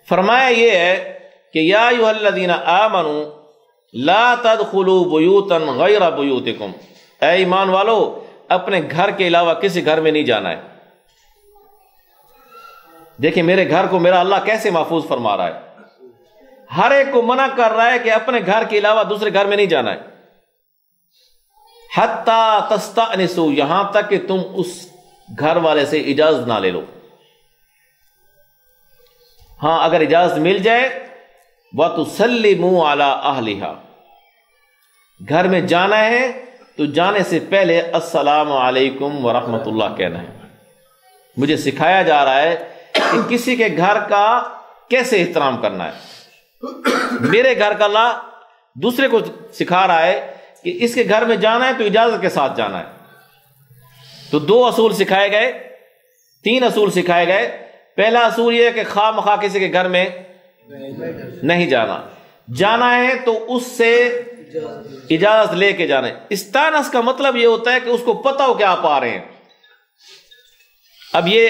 فرمایا یہ ہے کہ یا ایھا الذین آمنوا لا تدخلوا بیوتا غیر بیوتکم، اے ایمان والو اپنے گھر کے علاوہ کسی گھر میں نہیں جانا ہے۔ دیکھیں میرے گھر کو میرا اللہ کیسے محفوظ فرما رہا ہے، ہر ایک کو منع کر رہا ہے کہ اپنے گھر کے علاوہ دوسرے گھر میں نہیں جانا ہے۔ حتی تستأنسوا، یہاں تک کہ تم اس گھر والے سے اجازت نہ لے لو۔ ہاں اگر اجازت مل جائے وَتُسَلِّمُوا عَلَىٰ أَهْلِهَا، گھر میں جانا ہے تو جانے سے پہلے السلام علیکم ورحمۃ اللہ کہنا ہے۔ مجھے سکھایا جا رہا ہے کہ کسی کے گھر کا کیسے احترام کرنا ہے۔ میرے گھر کا اللہ دوسرے کو سکھا رہا ہے کہ اس کے گھر میں جانا ہے تو اجازت کے ساتھ جانا ہے۔ تو 2 اصول سکھائے گئے، 3 اصول سکھائے گئے۔ پہلا اصول یہ ہے کہ خواہ مخواہ کسی کے گھر میں نہیں جانا، جانا ہے تو اس سے اجازت لے کے جانا ہے۔ استانس کا مطلب یہ ہوتا ہے کہ اس کو پتہ ہو کہ آپ آ رہے ہیں۔ اب یہ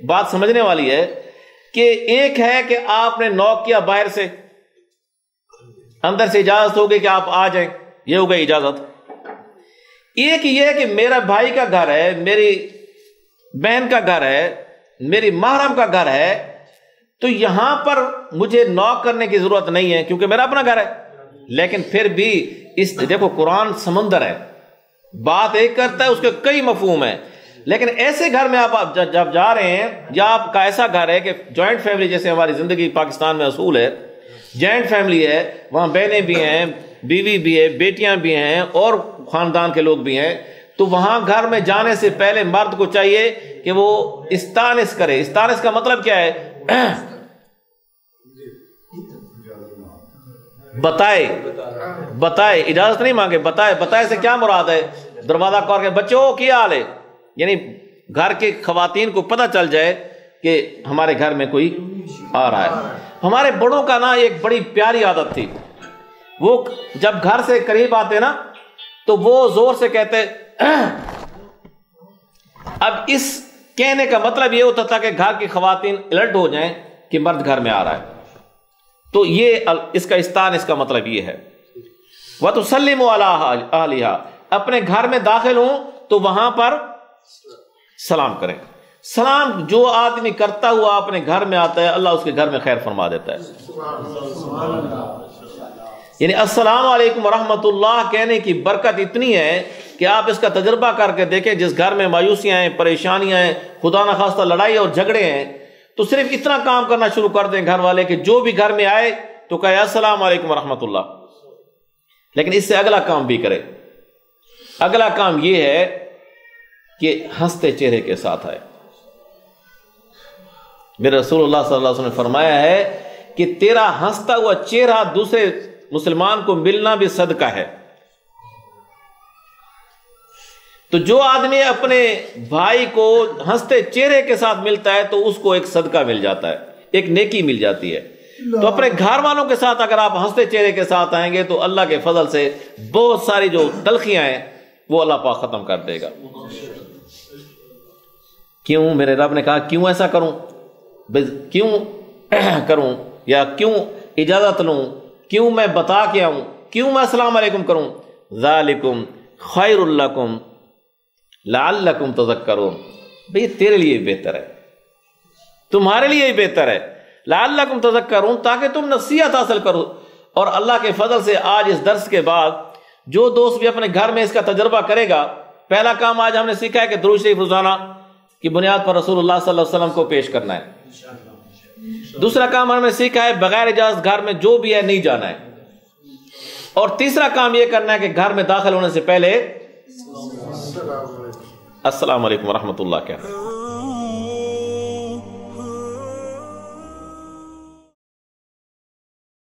بات سمجھنے والی ہے کہ ایک ہے کہ آپ نے نوک کیا باہر سے، اندر سے اجازت ہوگی کہ آپ آ جائیں، یہ ہو گئی اجازت۔ ایک یہ ہے کہ میرا بھائی کا گھر ہے، میری بہن کا گھر ہے، میری محرم کا گھر ہے، تو یہاں پر مجھے نوک کرنے کی ضرورت نہیں ہے کیونکہ میرا اپنا گھر ہے۔ لیکن پھر بھی اس دیکھو قرآن سمندر ہے، بات ایک کرتا ہے اس کے کئی مفہوم ہیں، لیکن ایسے گھر میں آپ جب جا رہے ہیں، یا آپ کا ایسا گھر ہے کہ جوائنٹ فیملی، جیسے ہماری زندگی پاکستان میں اصول ہے جوائنٹ فیملی ہے، وہاں بہنیں بھی ہیں، بیوی بھی ہے، بیٹیاں بھی ہیں اور خاندان کے لوگ بھی ہیں، تو وہاں گھر میں جانے سے پہلے مرد کو چاہیے کہ وہ استانس کرے۔ استانس کا مطلب کیا ہے؟ بتائے، اجازت نہیں مانگے، بتائے سے کیا مراد ہے؟ دروازہ کھول کے بچوں کیا حال ہے، یعنی گھر کے خواتین کو پتہ چل جائے کہ ہمارے گھر میں کوئی آ رہا ہے۔ ہمارے بڑوں کا نا ایک بڑی پیاری عادت تھی، وہ جب گھر سے قریب آتے نا تو وہ زور سے کہتے۔ اب اس کہنے کا مطلب یہ ہوتا تھا کہ گھر کی خواتین الرٹ ہو جائیں کہ مرد گھر میں آ رہا ہے، تو یہ اس کا استان، اس کا مطلب یہ ہے وَتُسَلِّمُوا عَلَىٰ أَهْلِهَا، اپنے گھر میں داخل ہوں تو وہاں پر سلام کریں۔ سلام جو آدمی کرتا ہوا اپنے گھر میں آتا ہے اللہ اس کے گھر میں خیر فرما دیتا ہے۔ یعنی السلام علیکم ورحمۃ اللہ کہنے کی برکت اتنی ہے کہ آپ اس کا تجربہ کر کے دیکھیں، جس گھر میں مایوسیاں ہیں، پریشانیاں ہیں، خدا نخواستہ لڑائی اور جھگڑے ہیں، تو صرف اتنا کام کرنا شروع کر دیں گھر والے کہ جو بھی گھر میں آئے تو کہے السلام علیکم ورحمۃ اللہ۔ لیکن اس سے اگلا کام بھی کرے۔ اگلا کام یہ ہے کہ ہنستے چہرے کے ساتھ آئے۔ میرے رسول اللہ صلی اللہ علیہ وسلم نے فرمایا ہے کہ تیرا ہنستا ہوا چہرہ دوسرے مسلمان کو ملنا بھی صدقہ ہے۔ تو جو آدمی اپنے بھائی کو ہنستے چہرے کے ساتھ ملتا ہے تو اس کو ایک صدقہ مل جاتا ہے، ایک نیکی مل جاتی ہے۔ تو اپنے گھر والوں کے ساتھ اگر آپ ہنستے چہرے کے ساتھ آئیں گے تو اللہ کے فضل سے بہت ساری جو تلخیاں ہیں وہ اللہ پاک ختم کر دے گا۔ کیوں؟ میرے رب نے کہا کیوں ایسا کروں، کیوں کروں، یا کیوں اجازت لوں، کیوں میں بتا کے آؤں، کیوں میں السلام علیکم کروں؟ ذالکم خیر لکم لعلکم تذکرون، بھئی تیرے لیے بہتر ہے، تمہارے لیے ہی بہتر ہے، لعلکم تذکرون، تاکہ تم نصیحت حاصل کرو۔ اور اللہ کے فضل سے آج اس درس کے بعد جو دوست بھی اپنے گھر میں اس کا تجربہ کرے گا، پہلا کام آج ہم نے سیکھا ہے کہ درود شریف روزانہ کی بنیاد پر رسول اللہ صلی اللہ علیہ وسلم کو پیش کرنا ہے۔ دوسرا کام ہم نے سیکھا ہے بغیر اجازت گھر میں جو بھی ہے نہیں جانا ہے۔ اور تیسرا کام یہ کرنا ہے کہ گھر میں داخل ہونے سے پہلے السلام علیکم ورحمۃ اللہ کہنا۔